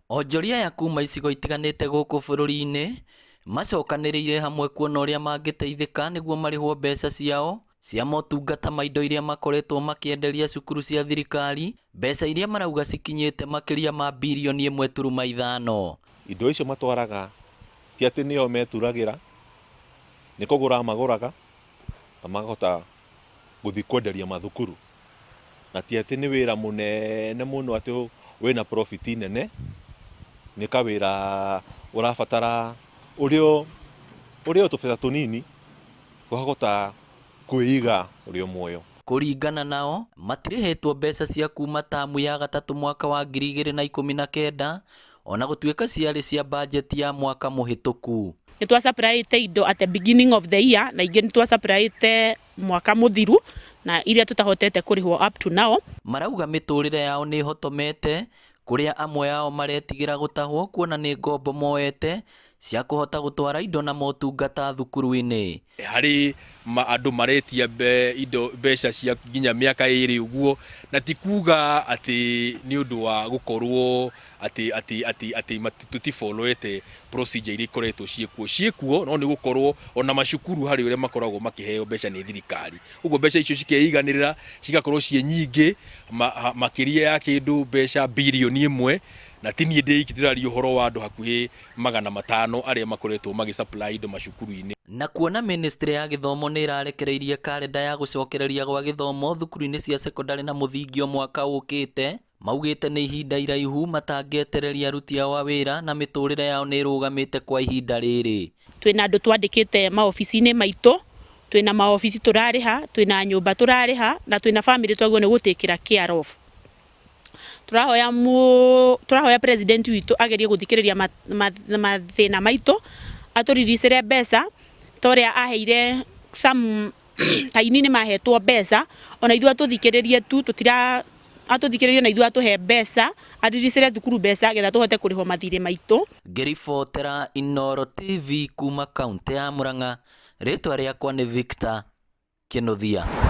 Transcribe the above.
Onjoria ya kuma icigo itiganite guku bururi-ini macokanĩrĩire hamwe kuona ũrĩa mangĩteithĩka nĩguo marĩhwo mbeca ciao cia motungata ma indo iria makoretwo makĩenderia cukuru cia thirikari, mbeca iria marauga cikinyĩte makĩria ma birioni 1.5. Indo icio matwaraga ti atĩ nĩo meturagĩra, nĩ kũgũra magũraga na makahota gũthiĩ kwenderia mathukuru, na ti atĩ nĩ wĩra mũnene mũno atĩ wĩna profit nene, nĩ kawĩra ũrabatara ũrĩo tũbeca tũnini ũkahota kwĩiga ũrĩ o muoyo. Kũringana nao, matirĩhĩtwo mbeca cia kuma tamu ya gatatũ mwaka wa 2019 ona gũtuĩka ciarĩ cia bajeti ya mwaka mũhĩtũku. Nĩtwa supplyĩte indo at the beginning of the year na ingĩ nĩtwa supplyĩte mwaka mũthiru na iria tutahotete kũrĩhwo up to now. Marauga mĩtũrĩre yao nĩ hotomete, kũrĩa amwe yao maretigĩra gũtahwo kuona nĩ ngombo moete cia kũhota gũtwara indo na motungata thukuru-inĩ. Harĩ andũ maretia indo mbeca cia nginya mĩaka 2 ũguo, na ti kuga atĩ nĩ ũndũ wa gũkorwo atĩ tutifolowete procedure iria ikoretwo ciĩkuo, no nĩ gũkorwo ona macukuru harĩ ũrĩa makoragwo makĩheo mbeca nĩ thirikari. Ũguo mbeca icio cikeiganĩrĩra cigakorwo ciĩ nyingĩ makĩria ya kĩndũ mbeca birioni 1, na ti niĩ ndĩraria ũhoro wa andũ hakuhĩ 500 arĩa makoretwo magĩsupply indo macukuru-inĩ. Na kuona ministry ya gĩthomo nĩ ĩrarekereirie kalenda ya gũcokereria gwa gĩthomo thukuru-inĩ cia secondary na mũthingi mwaka ũkĩte, maugĩte nĩ ihinda iraihu matangĩetereria aruti ao a wĩra na mĩtũrĩre yao nĩ ĩrũgamĩte kwa ihinda rĩrĩ. Twĩna andũ twandĩkĩte maobici-inĩ maitũ, twĩna maobici tũrarĩha, twĩna nyũmba tũrarĩha, na twĩna family twagwo nĩ gũtĩkĩra care of. Tũrahoya president witũ agerie gũthikĩrĩria mathĩna maitũ, atũriricĩre mbeca torĩa aheire some taini nĩ mahetwo mbeca, ona ithuĩ atũthikĩrĩrie tu atũthikĩrĩrie na ithuĩ atũhe mbeca, ariricĩre thukuru mbeca getha tũhote kũrĩhwo mathirĩ maitũ. Ngĩribotera Inooro TV kuma kaunti ya Murang'a, rĩtwa rĩakwa nĩ Victor Kĩnuthia.